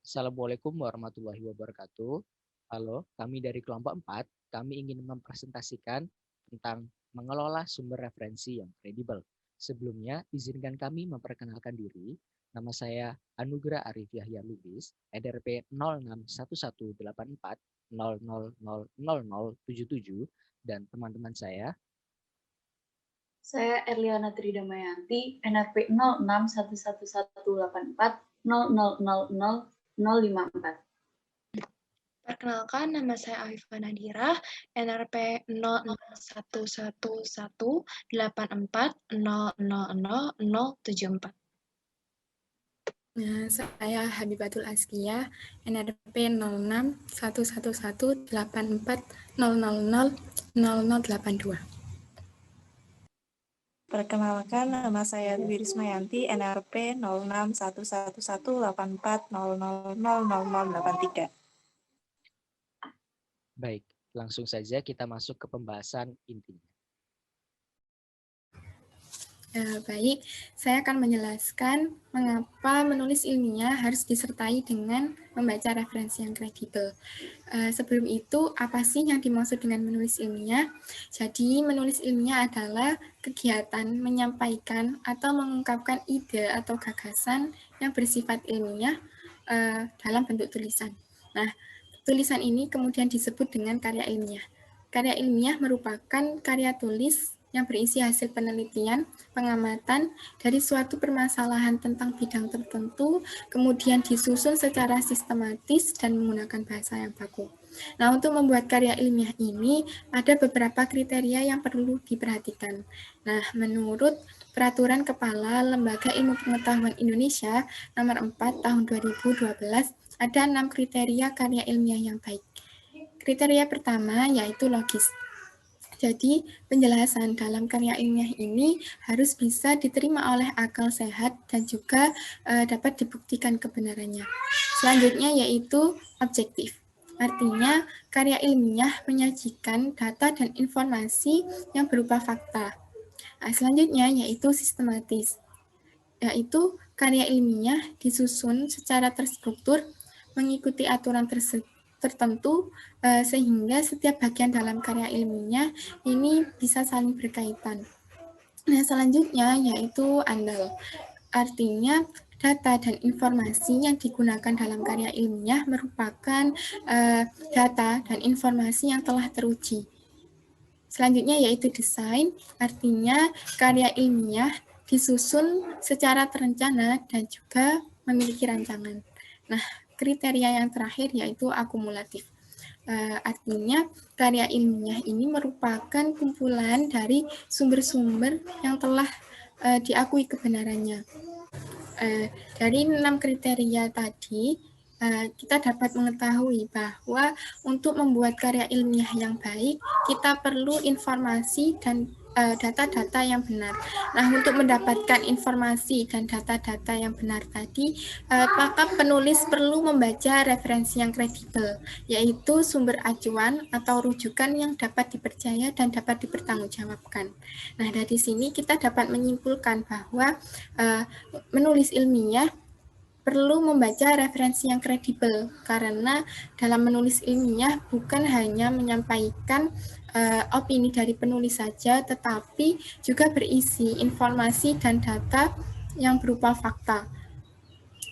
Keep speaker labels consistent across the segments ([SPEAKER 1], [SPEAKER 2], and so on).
[SPEAKER 1] Assalamualaikum warahmatullahi wabarakatuh. Halo, kami dari kelompok 4, kami ingin mempresentasikan tentang mengelola sumber referensi yang kredibel. Sebelumnya, izinkan kami memperkenalkan diri. Nama saya Anugrah Arif Yahya Lubis, NRP 061184000077, dan teman-teman saya.
[SPEAKER 2] Saya Erliana Tridamayanti, NRP 061184000054.
[SPEAKER 3] Perkenalkan, nama saya Afifah Nadira, NRP 061184000074.
[SPEAKER 4] Nah, saya Habibatul Azkiyah, NRP 06118400000082.
[SPEAKER 5] Perkenalkan, nama saya Dwi Rismayanti, NRP 06118400000083.
[SPEAKER 1] Baik, langsung saja kita masuk ke pembahasan intinya.
[SPEAKER 4] Baik, saya akan menjelaskan mengapa menulis ilmiah harus disertai dengan membaca referensi yang kredibel. Sebelum itu, apa sih yang dimaksud dengan menulis ilmiah? Jadi, menulis ilmiah adalah kegiatan menyampaikan atau mengungkapkan ide atau gagasan yang bersifat ilmiah dalam bentuk tulisan. Nah, tulisan ini kemudian disebut dengan karya ilmiah. Karya ilmiah merupakan karya tulis yang berisi hasil penelitian, pengamatan dari suatu permasalahan tentang bidang tertentu, kemudian disusun secara sistematis dan menggunakan bahasa yang baku. Nah, untuk membuat karya ilmiah ini, ada beberapa kriteria yang perlu diperhatikan. Nah, menurut Peraturan Kepala Lembaga Ilmu Pengetahuan Indonesia nomor 4 tahun 2012, ada 6 kriteria karya ilmiah yang baik. Kriteria pertama yaitu logis. Jadi, penjelasan dalam karya ilmiah ini harus bisa diterima oleh akal sehat dan juga dapat dibuktikan kebenarannya. Selanjutnya yaitu objektif. Artinya, karya ilmiah menyajikan data dan informasi yang berupa fakta. Selanjutnya yaitu sistematis. Yaitu karya ilmiah disusun secara terstruktur, mengikuti aturan tertentu sehingga setiap bagian dalam karya ilmiahnya ini bisa saling berkaitan. Nah, selanjutnya yaitu andal. Artinya data dan informasi yang digunakan dalam karya ilmiah merupakan data dan informasi yang telah teruji. Selanjutnya yaitu desain, artinya karya ilmiah disusun secara terencana dan juga memiliki rancangan. Nah, kriteria yang terakhir yaitu akumulatif. Artinya karya ilmiah ini merupakan kumpulan dari sumber-sumber yang telah diakui kebenarannya. Dari 6 kriteria tadi, kita dapat mengetahui bahwa untuk membuat karya ilmiah yang baik, kita perlu informasi dan data-data yang benar. Nah, untuk mendapatkan informasi dan data-data yang benar tadi, maka penulis perlu membaca referensi yang kredibel, yaitu sumber acuan atau rujukan yang dapat dipercaya dan dapat dipertanggungjawabkan. Nah, dari sini kita dapat menyimpulkan bahwa menulis ilmiah perlu membaca referensi yang kredibel, karena dalam menulis ilmiah bukan hanya menyampaikan opini dari penulis saja, tetapi juga berisi informasi dan data yang berupa fakta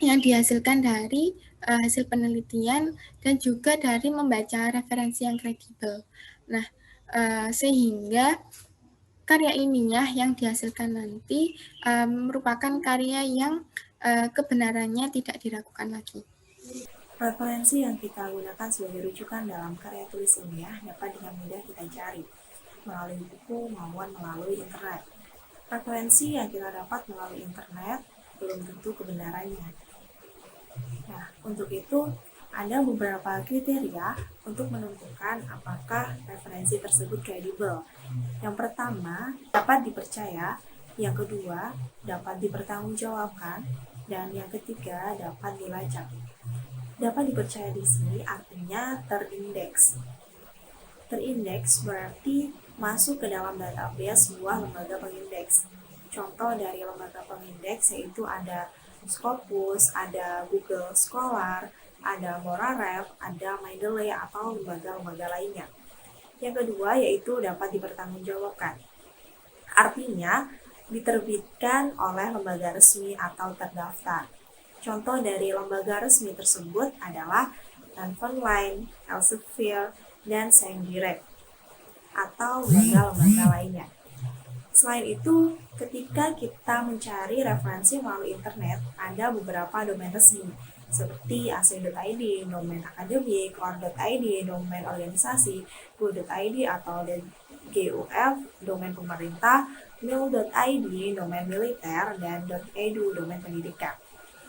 [SPEAKER 4] yang dihasilkan dari hasil penelitian dan juga dari membaca referensi yang kredibel. Nah, sehingga karya ilmiah yang dihasilkan nanti merupakan karya yang kebenarannya tidak diragukan lagi.
[SPEAKER 5] Referensi yang kita gunakan sebagai rujukan dalam karya tulis ilmiah dapat dengan mudah kita cari melalui buku maupun melalui internet. Referensi yang kita dapat melalui internet belum tentu kebenarannya. Nah, untuk itu ada beberapa kriteria untuk menentukan apakah referensi tersebut kredibel. Yang pertama, dapat dipercaya. Yang kedua, dapat dipertanggungjawabkan. Dan yang ketiga, dapat dilacak. Dapat dipercaya di sini artinya terindeks. Terindeks berarti masuk ke dalam database sebuah lembaga pengindeks. Contoh dari lembaga pengindeks yaitu ada Scopus, ada Google Scholar, ada Moraref, ada Mendeley atau lembaga-lembaga lainnya. Yang kedua yaitu dapat dipertanggungjawabkan. Artinya, diterbitkan oleh lembaga resmi atau terdaftar. Contoh dari lembaga resmi tersebut adalah Tanfonline, Elsevier, dan Sciendirect, atau lembaga-lembaga lainnya. Selain itu, ketika kita mencari referensi melalui internet, ada beberapa domain resmi, seperti ac.id, domain akademik, or.id, domain organisasi, go.id atau GUF, domain pemerintah, mil.id, domain militer, dan .edu, domain pendidikan.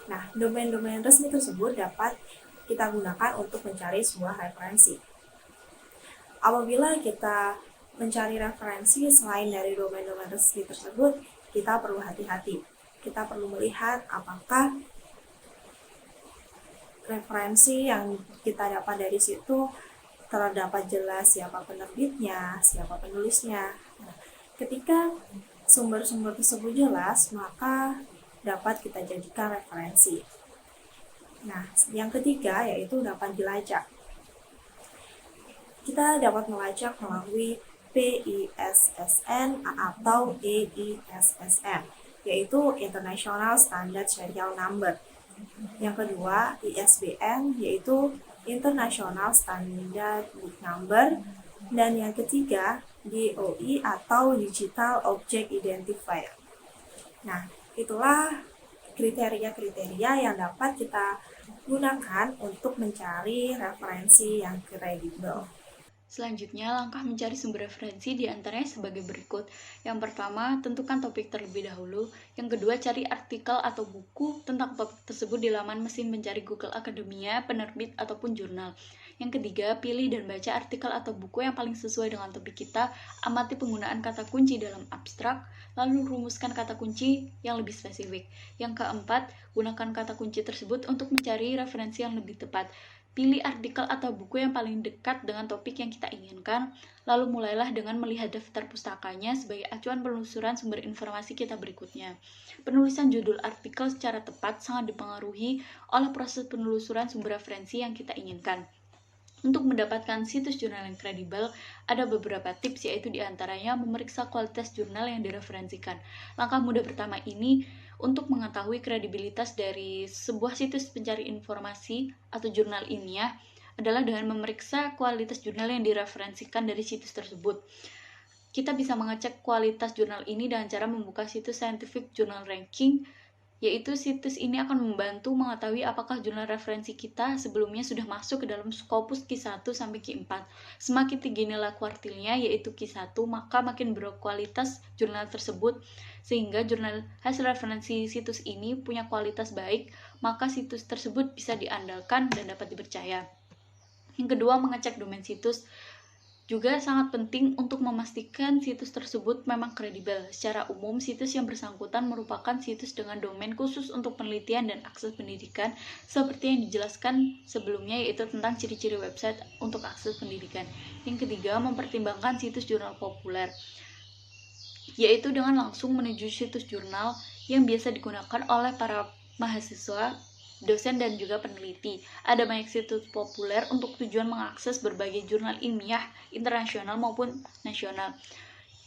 [SPEAKER 5] Nah, domain-domain resmi tersebut dapat kita gunakan untuk mencari sebuah referensi. Apabila kita mencari referensi selain dari domain-domain resmi tersebut, kita perlu hati-hati. Kita perlu melihat apakah referensi yang kita dapat dari situ terdapat jelas siapa penerbitnya, siapa penulisnya. Nah, ketika sumber-sumber tersebut jelas, maka dapat kita jadikan referensi. Nah, yang ketiga yaitu dapat dilacak. Kita dapat melacak melalui PISSN atau EISSN, yaitu International Standard Serial Number. Yang kedua, ISBN, yaitu International Standard Book Number. Dan yang ketiga, DOI atau Digital Object Identifier. Nah, itulah kriteria-kriteria yang dapat kita gunakan untuk mencari referensi yang kredibel.
[SPEAKER 6] Selanjutnya, langkah mencari sumber referensi diantaranya sebagai berikut. Yang pertama, tentukan topik terlebih dahulu. Yang kedua, cari artikel atau buku tentang topik tersebut di laman mesin pencari Google Akademia, penerbit, ataupun jurnal. Yang ketiga, pilih dan baca artikel atau buku yang paling sesuai dengan topik kita, amati penggunaan kata kunci dalam abstrak, lalu rumuskan kata kunci yang lebih spesifik. Yang keempat, gunakan kata kunci tersebut untuk mencari referensi yang lebih tepat. Pilih artikel atau buku yang paling dekat dengan topik yang kita inginkan, lalu mulailah dengan melihat daftar pustakanya sebagai acuan penelusuran sumber informasi kita berikutnya. Penulisan judul artikel secara tepat sangat dipengaruhi oleh proses penelusuran sumber referensi yang kita inginkan. Untuk mendapatkan situs jurnal yang kredibel, ada beberapa tips, yaitu diantaranya memeriksa kualitas jurnal yang direferensikan. Langkah mudah pertama ini untuk mengetahui kredibilitas dari sebuah situs pencari informasi atau jurnal ilmiah adalah dengan memeriksa kualitas jurnal yang direferensikan dari situs tersebut. Kita bisa mengecek kualitas jurnal ini dengan cara membuka situs Scientific Journal Ranking, yaitu situs ini akan membantu mengetahui apakah jurnal referensi kita sebelumnya sudah masuk ke dalam Scopus Q1 sampai Q4. Semakin tinggi nilai kuartilnya, yaitu Q1, maka makin berkualitas jurnal tersebut, sehingga jurnal hasil referensi situs ini punya kualitas baik, maka situs tersebut bisa diandalkan dan dapat dipercaya. Yang kedua, mengecek domain situs. Juga sangat penting untuk memastikan situs tersebut memang kredibel. Secara umum, situs yang bersangkutan merupakan situs dengan domain khusus untuk penelitian dan akses pendidikan, seperti yang dijelaskan sebelumnya, yaitu tentang ciri-ciri website untuk akses pendidikan. Yang ketiga, mempertimbangkan situs jurnal populer, yaitu dengan langsung menuju situs jurnal yang biasa digunakan oleh para mahasiswa, dosen, dan juga peneliti. Ada banyak situs populer untuk tujuan mengakses berbagai jurnal ilmiah internasional maupun nasional.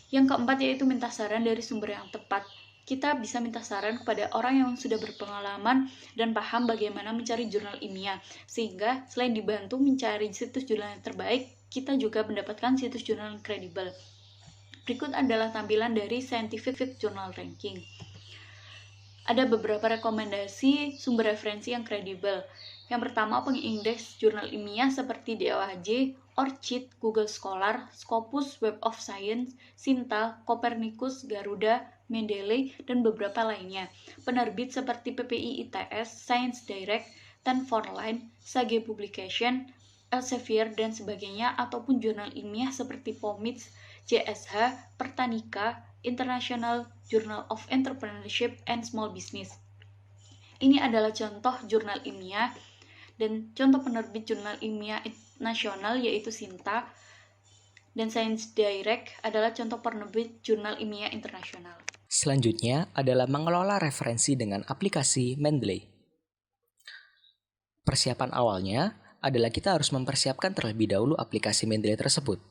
[SPEAKER 6] Yang keempat yaitu minta saran dari sumber yang tepat. Kita bisa minta saran kepada orang yang sudah berpengalaman dan paham bagaimana mencari jurnal ilmiah, sehingga selain dibantu mencari situs jurnal yang terbaik, kita juga mendapatkan situs jurnal yang kredibel. Berikut adalah tampilan dari Scientific Journal Ranking. Ada beberapa rekomendasi sumber referensi yang kredibel. Yang pertama, pengindeks jurnal ilmiah seperti DOAJ, ORCID, Google Scholar, Scopus, Web of Science, Sinta, Copernicus, Garuda, Mendeley, dan beberapa lainnya. Penerbit seperti PPI ITS, Science Direct, Tanfonline, Sage Publication, Elsevier, dan sebagainya, ataupun jurnal ilmiah seperti POMIDS, JSH, Pertanika, International Journal of Entrepreneurship and Small Business. Ini adalah contoh jurnal ilmiah dan contoh penerbit jurnal ilmiah nasional, yaitu Sinta, dan Science Direct adalah contoh penerbit jurnal ilmiah internasional.
[SPEAKER 1] Selanjutnya adalah mengelola referensi dengan aplikasi Mendeley. Persiapan awalnya adalah kita harus mempersiapkan terlebih dahulu aplikasi Mendeley tersebut.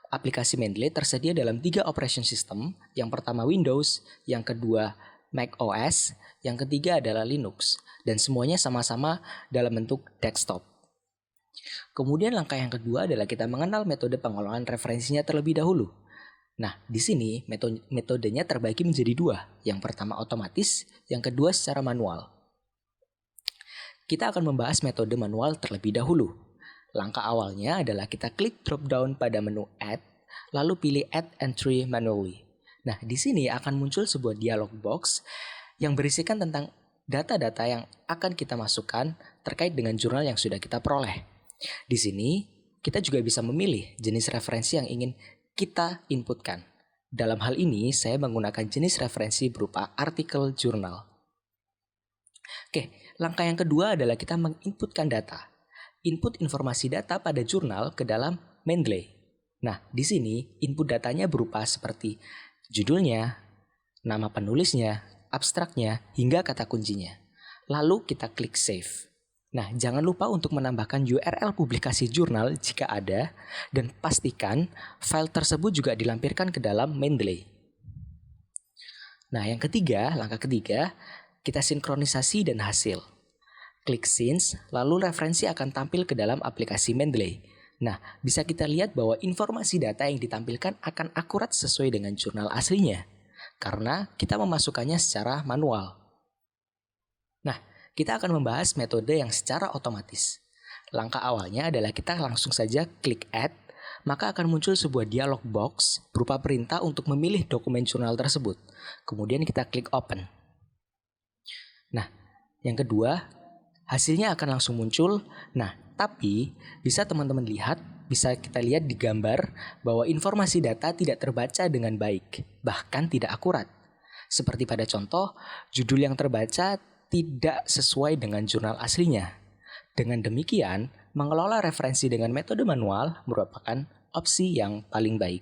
[SPEAKER 1] Aplikasi Mendeley tersedia dalam 3 operation system, yang pertama Windows, yang kedua Mac OS, yang ketiga adalah Linux, dan semuanya sama-sama dalam bentuk desktop. Kemudian langkah yang kedua adalah kita mengenal metode pengelolaan referensinya terlebih dahulu. Nah, di sini metodenya terbagi menjadi 2, yang pertama otomatis, yang kedua secara manual. Kita akan membahas metode manual terlebih dahulu. Langkah awalnya adalah kita klik drop down pada menu Add, lalu pilih Add Entry Manually. Nah, di sini akan muncul sebuah dialog box yang berisikan tentang data-data yang akan kita masukkan terkait dengan jurnal yang sudah kita peroleh. Di sini, kita juga bisa memilih jenis referensi yang ingin kita inputkan. Dalam hal ini, saya menggunakan jenis referensi berupa artikel jurnal. Oke, langkah yang kedua adalah kita menginputkan data. Input informasi data pada jurnal ke dalam Mendeley. Nah, di sini input datanya berupa seperti judulnya, nama penulisnya, abstraknya, hingga kata kuncinya. Lalu kita klik save. Nah, jangan lupa untuk menambahkan URL publikasi jurnal jika ada, dan pastikan file tersebut juga dilampirkan ke dalam Mendeley. Nah, langkah ketiga, kita sinkronisasi dan hasil. Klik Sync, lalu referensi akan tampil ke dalam aplikasi Mendeley. Nah, bisa kita lihat bahwa informasi data yang ditampilkan akan akurat sesuai dengan jurnal aslinya, karena kita memasukkannya secara manual. Nah, kita akan membahas metode yang secara otomatis. Langkah awalnya adalah kita langsung saja klik Add, maka akan muncul sebuah dialog box berupa perintah untuk memilih dokumen jurnal tersebut. Kemudian kita klik Open. Nah, yang kedua, hasilnya akan langsung muncul. Nah, tapi bisa teman-teman lihat, bisa kita lihat di gambar bahwa informasi data tidak terbaca dengan baik, bahkan tidak akurat. Seperti pada contoh, judul yang terbaca tidak sesuai dengan jurnal aslinya. Dengan demikian, mengelola referensi dengan metode manual merupakan opsi yang paling baik.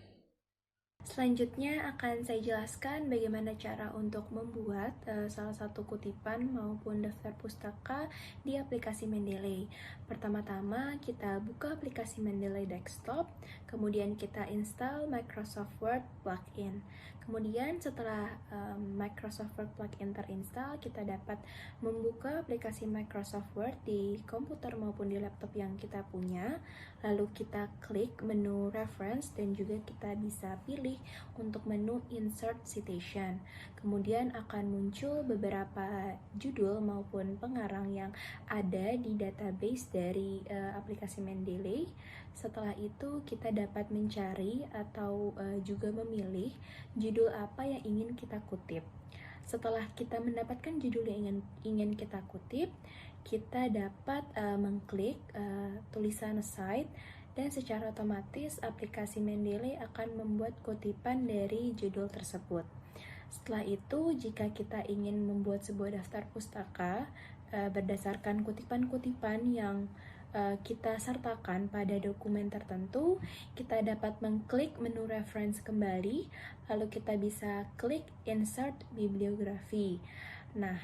[SPEAKER 3] Selanjutnya akan saya jelaskan bagaimana cara untuk membuat salah satu kutipan maupun daftar pustaka di aplikasi Mendeley. Pertama-tama kita buka aplikasi Mendeley Desktop, kemudian kita install Microsoft Word plugin. Kemudian setelah Microsoft Word plugin terinstall, kita dapat membuka aplikasi Microsoft Word di komputer maupun di laptop yang kita punya. Lalu kita klik menu Reference dan juga kita bisa pilih untuk menu Insert Citation. Kemudian akan muncul beberapa judul maupun pengarang yang ada di database dari aplikasi Mendeley. Setelah itu kita dapat mencari atau juga memilih judul apa yang ingin kita kutip. Setelah kita mendapatkan judul yang ingin kita kutip, kita dapat mengklik tulisan Cite, dan secara otomatis aplikasi Mendeley akan membuat kutipan dari judul tersebut. Setelah itu, jika kita ingin membuat sebuah daftar pustaka berdasarkan kutipan-kutipan yang kita sertakan pada dokumen tertentu, kita dapat mengklik menu reference kembali, lalu kita bisa klik Insert Bibliography. Nah,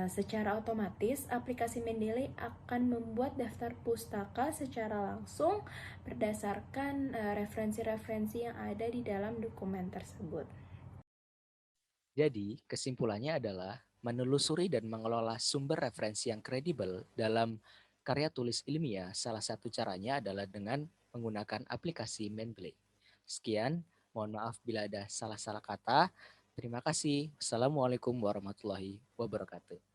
[SPEAKER 3] secara otomatis aplikasi Mendeley akan membuat daftar pustaka secara langsung berdasarkan referensi-referensi yang ada di dalam dokumen tersebut.
[SPEAKER 1] Jadi, kesimpulannya adalah menelusuri dan mengelola sumber referensi yang kredibel dalam karya tulis ilmiah. Salah satu caranya adalah dengan menggunakan aplikasi Mendeley. Sekian, mohon maaf bila ada salah-salah kata. Terima kasih. Assalamualaikum warahmatullahi wabarakatuh.